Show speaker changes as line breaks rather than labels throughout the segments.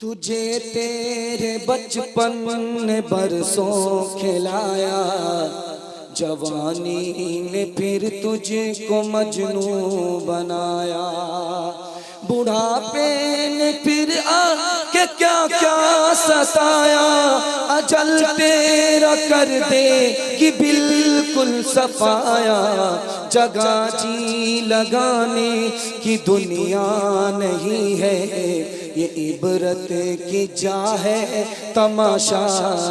तुझे तेरे बचपन ने बरसों खिलाया, जवानी ने फिर तुझको मजनू बनाया। बुढ़ापे ने फिर आके क्या क्या सताया, अजल तेरा कर दे कि बिल्कुल सफाया। जगह जी लगाने की दुनिया नहीं है, ये इबरत की जा है तमाशा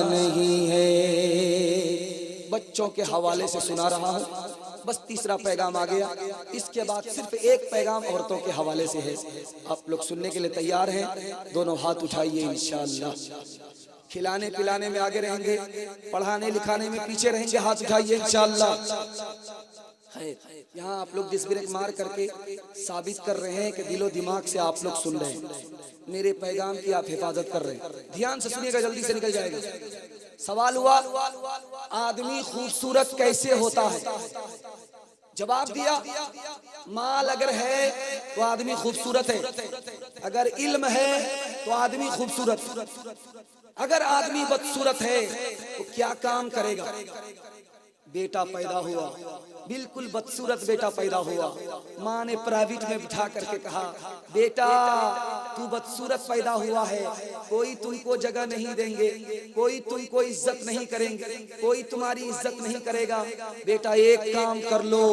नहीं है। बच्चों के हवाले से सुना रहा हूँ, बस तीसरा पैगाम आ गया। इसके बाद सिर्फ एक पैगाम औरतों के हवाले से है। आप लोग सुनने के लिए तैयार हैं? दोनों हाथ उठाइए। इंशाअल्लाह खिलाने पिलाने में आगे रहेंगे, पढ़ाने लिखाने में पीछे रहेंगे। हाथ उठाइए इंशाअल्लाह। यहाँ आप लोग जिस ब्रेक मार करके साबित कर रहे हैं कि दिलो दिमाग से आप लोग सुन रहे हैं, मेरे पैगाम की आप हिफाजत कर रहे हैं। ध्यान से सुनिएगा, जल्दी से निकल जाएगा। सवाल हुआ, आदमी खूबसूरत कैसे होता है? जवाब दिया, माल अगर है तो आदमी खूबसूरत है, अगर इल्म है तो आदमी खूबसूरत, अगर आदमी बदसूरत है तो क्या काम करेगा? बेटा पैदा हुआ, बिल्कुल बदसूरत बेटा पैदा हुआ। माँ ने प्राइवेट में बिठा करके कहा, बेटा तू बदसूरत पैदा हुआ है, कोई तुमको जगह नहीं देंगे, कोई तुमको इज्जत नहीं करेंगे, कोई तुम्हारी इज्जत नहीं करेगा। बेटा एक काम कर लो,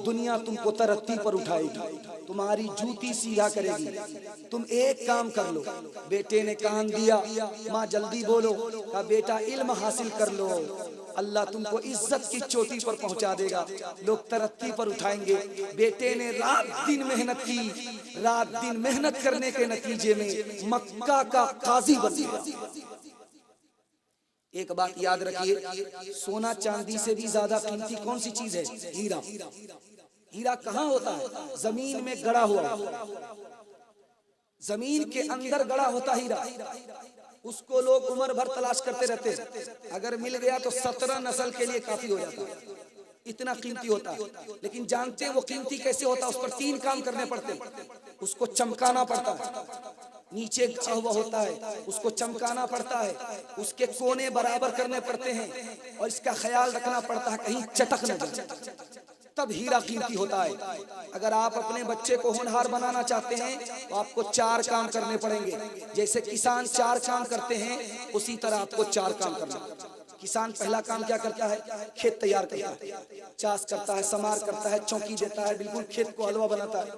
दुनिया तुमको तरक्की पर उठाएगी, तुम्हारी जूती सीधा करेगी, तुम एक काम कर लो। बेटे ने कान दिया, माँ जल्दी बोलो। कहा बेटा इल्म हासिल कर लो, अल्लाह तुमको इज्जत की चोटी पर पहुंचा देगा, लोग तरक्की पर उठाएंगे। बेटे ने रात दिन मेहनत की, रात दिन मेहनत करने के नतीजे में मक्का का काजी बन गया। एक बात याद रखिए, सोना चांदी से भी ज्यादा कीमती कौन सी चीज है? हीरा। हीरा कहाँ होता है? जमीन में गड़ा हुआ, जमीन के अंदर गड़ा होता हीरा। उसको लोग उम्र भर तलाश करते रहते हैं, अगर मिल गया तो 17 नस्ल के लिए काफी हो जाता है, इतना कीमती होता है। लेकिन जानते हैं वो कीमती कैसे होता है? उस पर 3 काम करने पड़ते हैं। उसको चमकाना पड़ता है, नीचे गड़ा हुआ होता है, उसको चमकाना पड़ता है, उसके कोने बराबर करने पड़ते हैं, और इसका ख्याल रखना पड़ता है कहीं चटक न जाए, तब हीरा कीमती होता है। अगर आप अपने बच्चे को होनहार बनाना चाहते हैं तो आपको 4 काम करने पड़ेंगे। जैसे किसान 4 काम करते हैं, उसी तरह आपको 4 काम करना। किसान पहला काम क्या करता है? खेत तैयार करता है, चाष करता है, समार करता है, चौकी देता है, बिल्कुल खेत को हलवा बनाता है।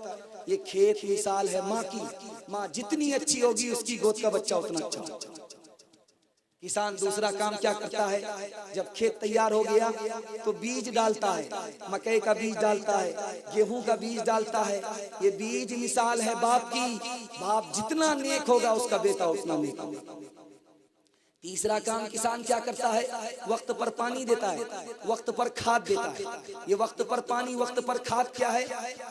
ये खेत मिसाल है माँ की, माँ जितनी अच्छी होगी उसकी गोद का बच्चा उतना अच्छा होगा। किसान दूसरा काम क्या करता है? जब खेत तैयार हो गया तो बीज डालता है, मकई का बीज डालता है, गेहूं का बीज डालता है। ये बीज मिसाल है बाप की, बाप जितना नेक होगा उसका बेटा उतना नेक होगा। तीसरा काम किसान क्या करता है? वक्त पर पानी देता है, वक्त पर खाद देता है। ये वक्त पर पानी, वक्त पर खाद क्या है?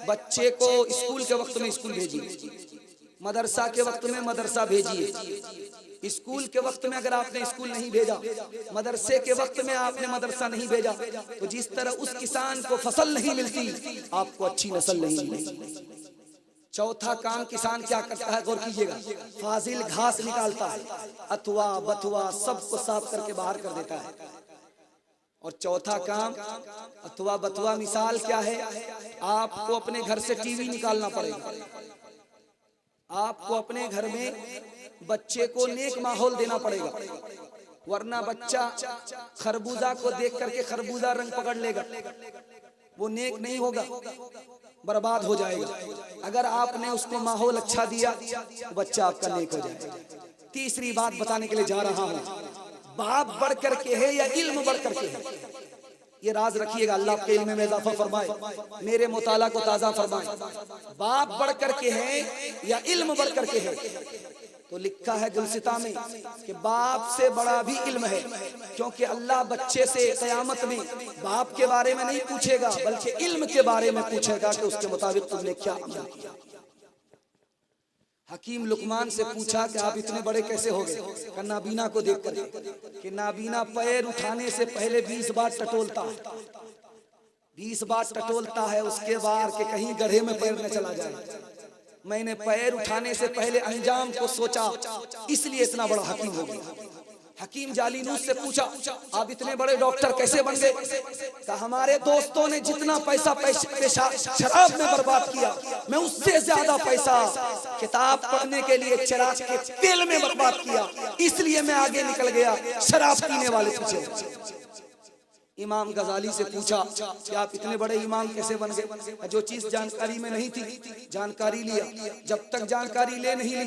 बच्चे को स्कूल के वक्त में स्कूल भेजिए, मदरसा के वक्त में मदरसा भेजिए। स्कूल के वक्त में अगर आपने स्कूल नहीं भेजा, मदरसे के वक्त में आपने मदरसा नहीं भेजा, तो जिस तरह उस किसान को फसल नहीं मिलती, आपको अच्छी नस्ल नहीं मिलती। चौथा काम किसान क्या करता है? गौर कीजिएगा, फाजिल घास निकालता है, अथवा बथुआ सबको साफ करके बाहर कर देता है। और चौथा काम अथवा बथुआ मिसाल क्या है? आपको अपने घर से टीवी निकालना पड़ेगा, आपको अपने घर में बच्चे को नेक माहौल देना पड़ेगा, वरना बच्चा खरबूजा को देख करके खरबूजा रंग पकड़ लेगा, वो नेक नहीं होगा, बर्बाद हो जाएगा। अगर आपने उसको माहौल अच्छा दिया तो बच्चा आपका नेक हो जाएगा। तीसरी बात बताने के लिए जा रहा हूँ, बाप बढ़ करके है या इल्म बढ़ करके है? ये राज रखिएगा, अल्लाह आपके इल्म में इजाफा फरमाए, मेरे मुताला को ताजा फरमाए। बाप बढ़ करके है या इल्म बढ़ करके है? तो लिखा है गुलसिता में कि बाप से बड़ा भी इल्म है, क्योंकि अल्लाह बच्चे से क़यामत में बाप के बारे में नहीं पूछेगा, बल्कि इल्म के बारे में पूछेगा कि उसके मुताबिक तुमने क्या अमल किया। हकीम लुकमान से पूछा कि आप इतने बड़े कैसे हो गए? नाबीना को देख कर कि नाबीना पैर उठाने से पहले 20 बार टटोलता है, 20 बार टटोलता है, उसके बाद कि कहीं गड्ढे में पैर न चला जाए। मैंने पैर उठाने से पहले अंजाम को सोचा, इसलिए इतना बड़ा हकीम हो गया। हकीम जालिनूस से पूछा, आप इतने बड़े डॉक्टर कैसे बन गए? कहा, हमारे दोस्तों ने जितना पैसा पैसा शराब में बर्बाद किया, मैं उससे ज्यादा पैसा किताब पढ़ने के लिए चिराग के तेल में बर्बाद किया, इसलिए मैं आगे निकल गया शराब पीने वाले पीछे। इमाम गजाली से पूछा कि आप इतने बड़े इमाम कैसे बन गए? जो चीज जानकारी में नहीं थी, जानकारी लिया। जब तक जानकारी ले नहीं ली,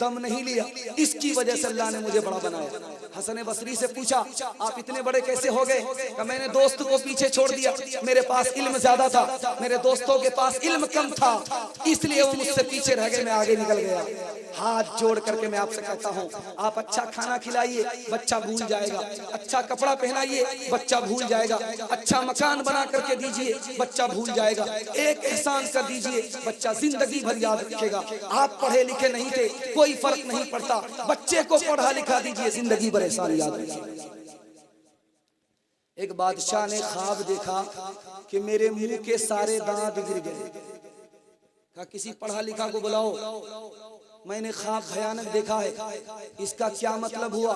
दम नहीं लिया, इसकी वजह से अल्लाह ने मुझे बड़ा बनाया। हसन बसरी से पूछा, आप इतने बड़े कैसे हो गए? कि मैंने दोस्त को पीछे छोड़ दिया, मेरे पास इल्म ज्यादा था, मेरे दोस्तों के पास इल्म कम था, इसलिए वो मुझसे पीछे रह गए, मैं आगे निकल गया। हाथ जोड़ करके मैं आपसे कहता हूँ, आप अच्छा खाना खिलाइए, बच्चा भूल जाएगा। अच्छा कपड़ा पहनाइए, बच्चा भूल जाएगा। अच्छा मकान बना करके दीजिए, बच्चा भूल जाएगा। एक एहसान कर दीजिए, बच्चा जिंदगी भर याद रखेगा। आप पढ़े लिखे नहीं थे, कोई फर्क नहीं पड़ता, बच्चे को पढ़ा लिखा दीजिए, जिंदगी भर एहसान याद रखेगा। एक बादशाह ने ख्वाब देखा कि मेरे मुंह के सारे दांत गिर गए। कहा, किसी पढ़ा लिखा को बुलाओ, मैंने ख्वाब भयानक देखा है, इसका क्या मतलब हुआ?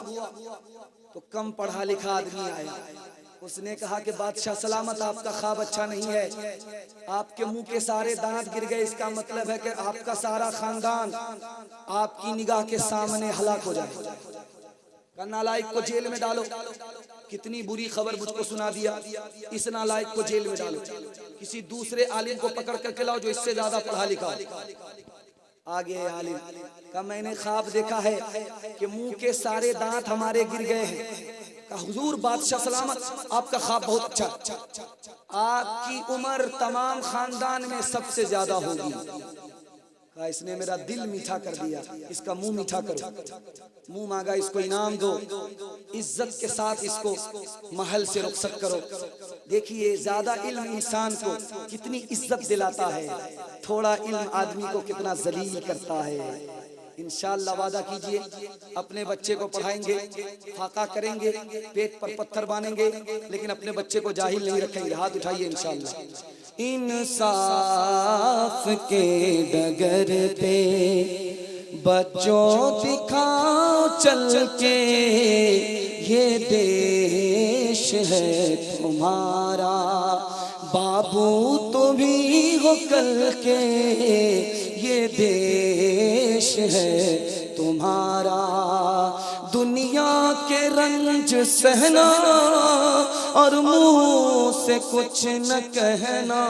तो कम पढ़ा लिखा आदमी आया। उसने कहा कि बादशाह सलामत, आपका ख्वाब अच्छा नहीं है, आपके मुंह के सारे दांत गिर गए, इसका मतलब है कि आपका सारा खानदान आपकी निगाह के सामने हलाक हो जाए। का नालायक को जेल में डालो। कितनी बुरी खबर मुझको सुना दिया, इस नालायक को जेल में डालो, किसी दूसरे आलिम को पकड़ कर लाओ जो इससे ज्यादा पढ़ा लिखा। आगे आलिम का, मैंने ख्वाब देखा है कि मुंह के सारे दांत हमारे गिर गए हैं। का हुजूर बादशाह सलामत, आपका ख्वाब बहुत अच्छा, आपकी उम्र तमाम खानदान में सबसे ज्यादा होगी। कहा, इसने मेरा दिल मीठा कर दिया, इसका मुंह मीठा करो। मुंह मांगा, इसको इनाम दो, इज्जत के साथ इसको महल से रुखसत करो। देखिए ज्यादा इल्म इंसान को कितनी इज्जत दिलाता है, थोड़ा इल्म आदमी को कितना जलील करता है। इंशाअल्लाह वादा कीजिए, अपने बच्चे को पढ़ाएंगे, फाका करेंगे, पेट पर पत्थर बांधेंगे, लेकिन अपने बच्चे को जाहिल नहीं रखेंगे। हाथ उठाइए इंशाअल्लाह। इंसाफ के डगर पे बच्चों दिखाओ चल के, ये देश है तुम्हारा, बाबू तुम ही हो कल के, ये देश है तुम्हारा। दुनिया के रंज सहना और मुंह से कुछ न कहना,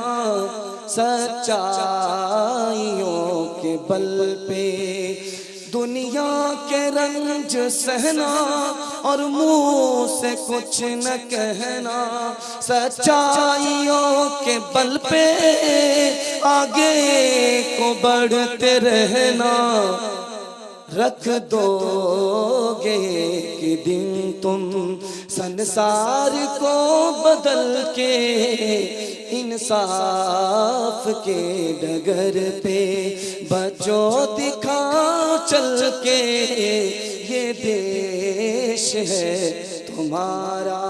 सच्चाइयों के बल पे दुनिया के रंज सहना और मुंह से कुछ न कहना, सच्चाइयों के बल पे आगे को बढ़ते रहना। रख दोगे कि दिन तुम संसार को बदल के, इंसाफ के डगर पे बच्चों दिखाओ चल के, ये देश है तुम्हारा।